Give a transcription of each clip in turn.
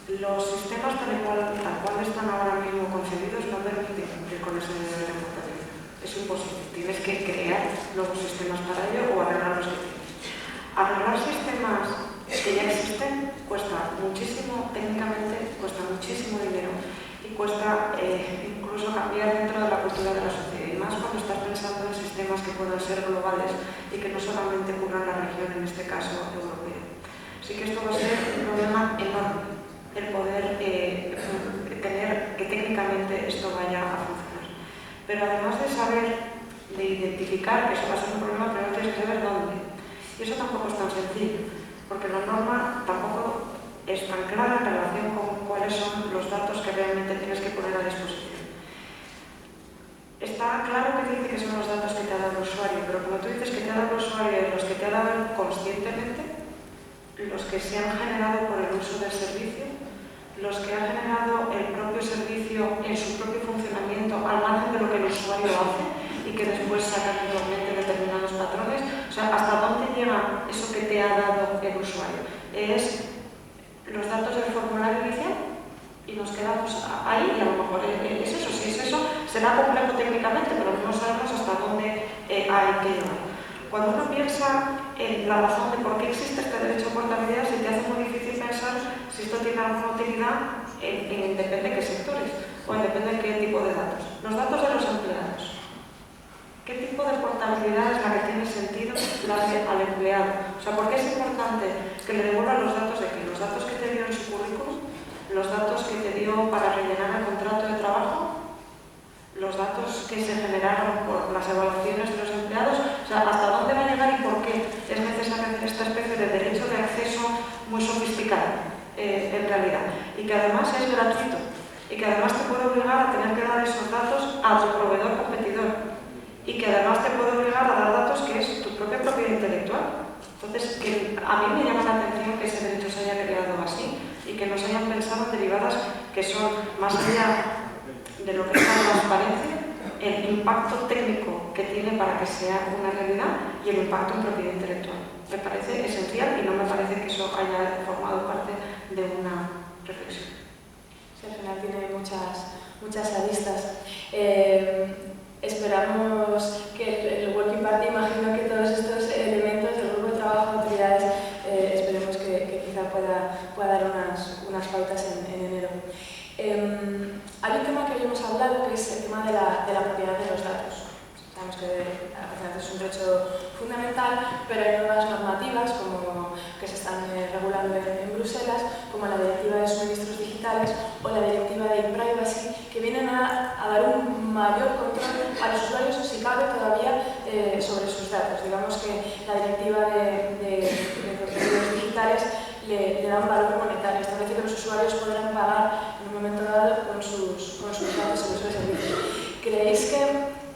Los sistemas tal cual están ahora mismo concebidos no permiten cumplir con ese nivel de portabilidad. Es imposible. Tienes que crear nuevos sistemas para ello o arreglar los que tienes. Arreglar sistemas que ya existen cuesta muchísimo, técnicamente cuesta muchísimo dinero y cuesta incluso cambiar dentro de la cultura de la sociedad. Y más cuando estás pensando en sistemas que puedan ser globales y que no solamente cubran la región, en este caso europea. Así que esto va a ser un problema enorme, el poder tener que técnicamente esto vaya a funcionar. Pero además de saber, de identificar que eso va a ser un problema, primero tienes que saber dónde. Y eso tampoco es tan sencillo, porque la norma tampoco es tan clara en relación con cuáles son los datos que realmente tienes que poner a disposición. Está claro que dice que son los datos que te ha dado el usuario, pero como tú dices que te ha dado el usuario y los que te ha dado conscientemente, los que se han generado por el uso del servicio, los que ha generado el propio servicio en su propio funcionamiento al margen de lo que el usuario hace y que después sacan igualmente determinados patrones. O sea, ¿hasta dónde llega eso que te ha dado el usuario? ¿Es los datos del formulario inicial? Y nos quedamos ahí y a lo mejor es eso. Si es eso, será complejo técnicamente, pero no sabemos hasta dónde hay que llegar. Cuando uno piensa en la razón de por qué existe este derecho a portabilidad, se te hace muy difícil pensar si esto tiene alguna utilidad en depende de qué sectores o en depende de qué tipo de datos. Los datos de los empleados. ¿Qué tipo de portabilidad es la que tiene sentido darle al empleado? O sea, ¿por qué es importante que le devuelvan los datos de qué? ¿Los datos que te dio en su currículum? ¿Los datos que te dio para rellenar el contrato de trabajo? ¿Los datos que se generaron por las evaluaciones de los empleados? O sea, ¿hasta dónde va a llegar y por qué es necesario hacer esta especie de derecho de acceso muy sofisticado en realidad? Y que además es gratuito y que además te puede obligar a tener que dar esos datos a tu proveedor competidor y que además te puede obligar a dar datos que es tu propia propiedad intelectual. Entonces, que a mí me llama la atención que ese derecho se haya creado así y que no se hayan pensado en derivadas que son más allá de lo que es la transparencia, el impacto técnico que tiene para que sea una realidad y el impacto en propiedad intelectual. Me parece esencial y no me parece que eso haya formado parte de una reflexión. Sí, al final tiene muchas aristas. Esperamos que el Working Party, imagino que todos estos elementos del grupo de trabajo de autoridades, esperemos que quizá pueda dar unas pautas en enero. Hay un tema que hoy hemos hablado, que es el tema de la propiedad de los datos. Sabemos que la propiedad es un derecho fundamental, pero hay nuevas normativas que se están regulando en Bruselas, como la Directiva de Suministros Digitales o la Directiva de e-Privacy, que vienen a dar un mayor control a los usuarios, o si cabe todavía, sobre sus datos. Digamos que la Directiva de Suministros Digitales le da un valor monetario, establece que los usuarios podrán pagar en un momento dado con sus datos en los servicios. ¿Creéis que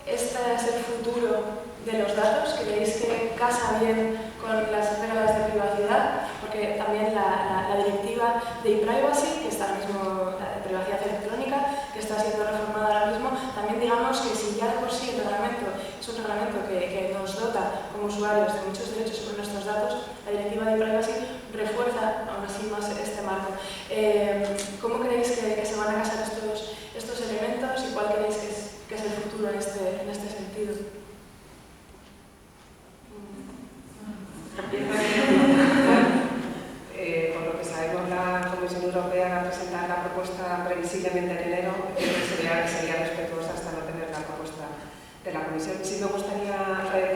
este es el futuro de los datos? ¿Creéis que casa bien con las reglas de privacidad? Porque también la directiva de e-privacy, que está ahora mismo, la de privacidad electrónica, que está siendo reformada ahora mismo, también digamos que si ya de por sí el reglamento es un reglamento que nos dota como usuarios de muchos derechos sobre nuestros datos, la directiva de e-privacy refuerza aún así más este marco. ¿Cómo creéis que se van a casar estos elementos y cuál creéis que es el futuro en este sentido? Por lo que sabemos, la Comisión Europea va a presentar la propuesta previsiblemente en enero, sería respetuosa hasta no tener la propuesta de la Comisión. Sí me gustaría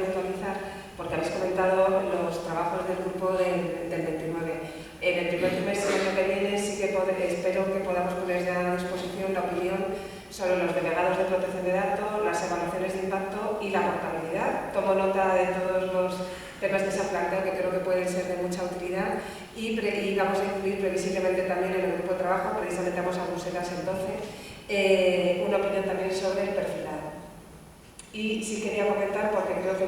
puntualizar, porque habéis comentado los trabajos del grupo del 29. En el primer trimestre del año que viene sí que espero que podamos poner ya a disposición la opinión sobre los delegados de protección de datos, las evaluaciones de impacto y la portabilidad. Tomo nota de todos los temas que se han planteado, que creo que pueden ser de mucha utilidad, y vamos a incluir previsiblemente también en el grupo de trabajo, precisamente vamos a Bruselas el 12, una opinión también sobre el perfilado. Y sí quería comentar, porque creo que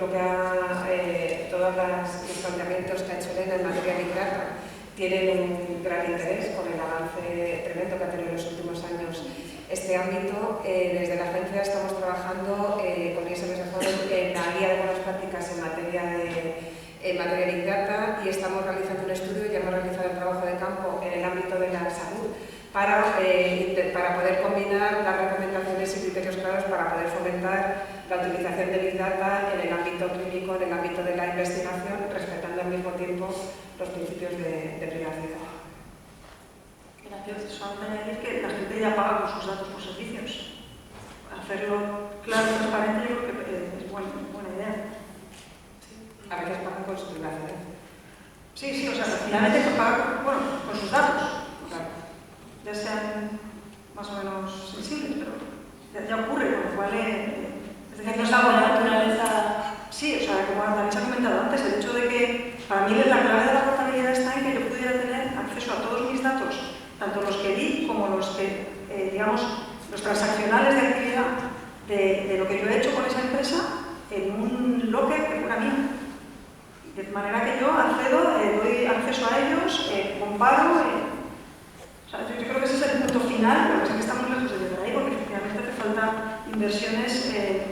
todos los planteamientos que ha hecho Elena en materia de Big Data tienen un gran interés con el avance tremendo que ha tenido en los últimos años este ámbito. Desde la agencia estamos trabajando con ISMS en la guía de buenas prácticas en materia de Big Data y estamos realizando un estudio y hemos realizado el trabajo de campo en el ámbito de la salud para poder combinar las recomendaciones y criterios claros para poder fomentar la utilización de Big Data en el ámbito clínico, en el ámbito de la investigación, respetando al mismo tiempo los principios de privacidad. Gracias. Solo añadir que la gente ya paga por sus datos por servicios. Hacerlo claro y transparente yo creo que es buena idea. Sí. A veces pagan con su privacidad. Sí, o sea, finalmente hay que pagar con sus datos. Claro. Ya sean más o menos sensibles, pero ya ocurre, con lo cual es decir, no es algo de naturaleza. Sí, o sea, como también se ha comentado antes, el hecho de que para mí la clave de la portabilidad está en que yo pudiera tener acceso a todos mis datos, tanto los que di como los que, digamos, los transaccionales de actividad de lo que yo he hecho con esa empresa en un locker que fuera mío. De manera que yo accedo, doy acceso a ellos, comparo. O sea, yo creo que ese es el punto final, pero es que estamos lejos de llegar ahí, porque efectivamente hace falta inversiones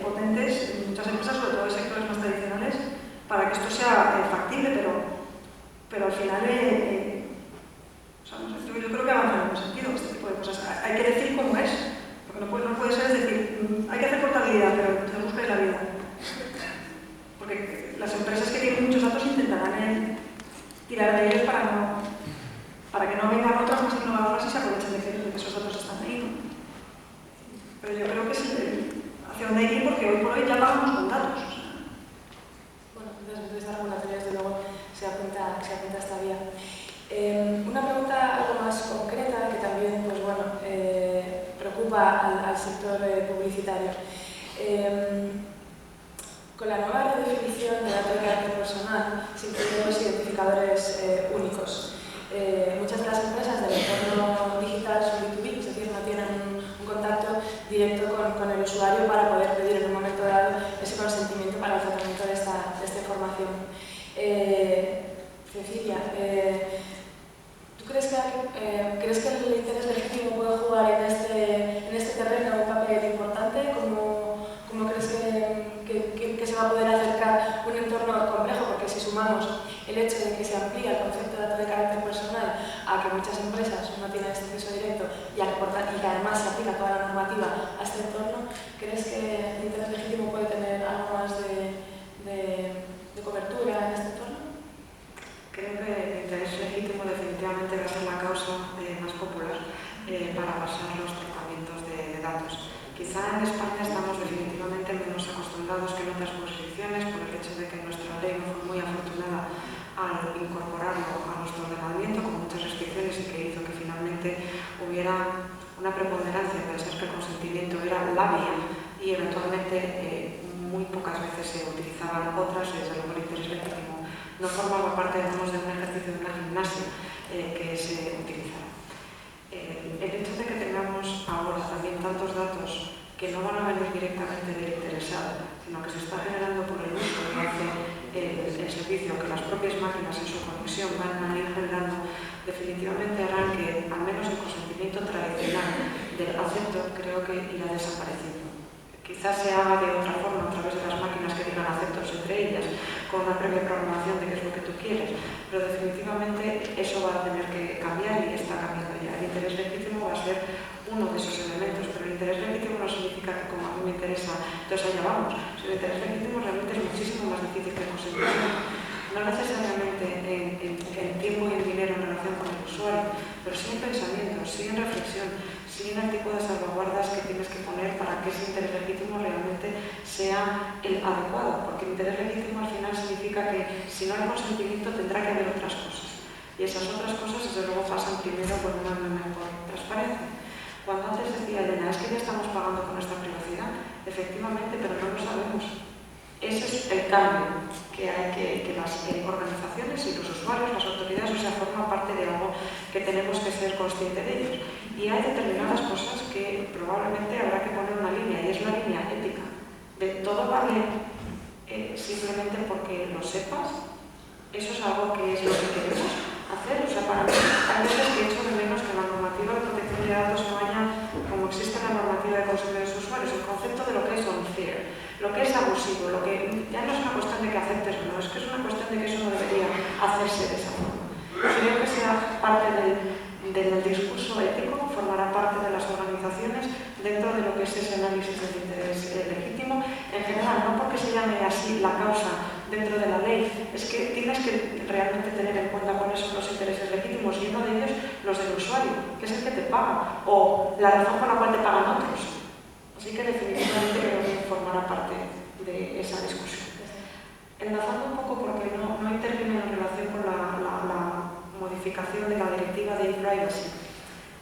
potentes en muchas empresas, sobre todo en sectores más tradicionales, para que esto sea factible, pero al final, o sea, no sé, yo creo que avanza en algún sentido este tipo de cosas. Hay que decir cómo es, porque no puede ser decir, hay que hacer portabilidad, pero se busca en la vida. Porque las empresas que tienen muchos datos intentarán tirar de ellos para que no vengan otras más innovadoras y se aprovechen de que esos datos están ahí, ¿no? Pero yo creo que es hacia dónde hay que ir, porque hoy por hoy ya pagamos con datos. O sea. Bueno, desde esta regulatoria, desde luego, se apunta esta vía. Una pregunta algo más concreta que también, pues bueno, preocupa al sector publicitario. Con la nueva redefinición de datos de carácter personal se incluyen los identificadores únicos. Muchas de las empresas del entorno digital son B2B, es decir, no tienen un contacto directo con el usuario para poder pedir en un momento dado ese consentimiento para el tratamiento de esta información. Cecilia, ¿tú crees que el interés legítimo puede jugar en este terreno un papel importante? ¿Cómo crees que se va a poder acercar un entorno complejo? Porque si sumamos el hecho de que se amplía el concepto de datos de carácter personal a que muchas empresas no tienen este acceso directo y que además se aplica toda la normativa a este entorno, ¿crees que el interés legítimo puede tener algo más de cobertura en este entorno? Creo que el interés legítimo definitivamente va a ser la causa más popular para basar los tratamientos de datos. Quizá en España estamos definitivamente menos acostumbrados que en otras jurisdicciones por el hecho de que nuestra ley no fue muy afortunada al incorporarlo a nuestro ordenamiento con muchas restricciones y que hizo que finalmente hubiera una preponderancia de ser que el consentimiento era la vía y eventualmente muy pocas veces se utilizaban otras y desde luego el interés legítimo no formaba parte, digamos, de un ejercicio de una gimnasia que se utilizara. El hecho de que tengamos ahora también tantos datos que no van a venir directamente del interesado, sino que se está generando por el uso que hace el servicio, que las propias máquinas en su conexión van a ir generando, definitivamente harán que al menos el consentimiento tradicional del acepto creo que irá desapareciendo. Quizás se haga de otra forma a través de las máquinas que digan aceptos entre ellas, con una previa programación de qué es lo que tú quieres, pero definitivamente eso va a tener que cambiar y está cambiando ya. El interés legítimo va a ser uno de esos elementos, pero el interés legítimo no significa que como a mí me interesa, entonces allá vamos. Si el interés legítimo realmente es muchísimo más difícil que el consentimiento. No necesariamente en tiempo y en dinero en relación con el usuario, pero sí en pensamiento, sí en reflexión, sí en el tipo de salvaguardas que tienes que poner para que ese interés legítimo realmente sea el adecuado, porque el interés legítimo al final significa que si no hay consentimiento tendrá que haber otras cosas, y esas otras cosas desde luego pasan primero por una mejor transparencia. Cuando antes decía Elena, es que ya estamos pagando con nuestra privacidad, efectivamente, pero no lo sabemos. Ese es el cambio que hay que las organizaciones y los usuarios, las autoridades, o sea, forman parte de algo que tenemos que ser conscientes de ellos. Y hay determinadas cosas que probablemente habrá que poner una línea, y es la línea ética. De todo vale simplemente porque lo sepas, eso es algo que es lo que queremos hacer. O sea, para mí hay veces que echo de menos que la normativa de protección de datos no haya, como existe la normativa de consumidores y usuarios, el concepto de lo que es unfair, lo que es abusivo, lo que ya no es una cuestión de que aceptes o no, es que es una cuestión de que eso no debería hacerse de esa forma. Creo que sea parte del discurso ético ese análisis del interés legítimo, en general, no porque se llame así la causa dentro de la ley, es que tienes que realmente tener en cuenta cuáles son los intereses legítimos y uno de ellos los del usuario, que es el que te paga, o la razón por la cual te pagan otros. Así que definitivamente creo que formará parte de esa discusión. Enlazando un poco, porque no interviene en relación con la modificación de la directiva de e-privacy,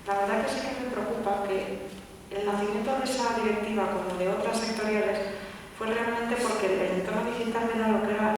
la verdad que sí que me preocupa que el nacimiento de esa directiva, como de otras sectoriales, fue realmente porque el entorno digital era lo que era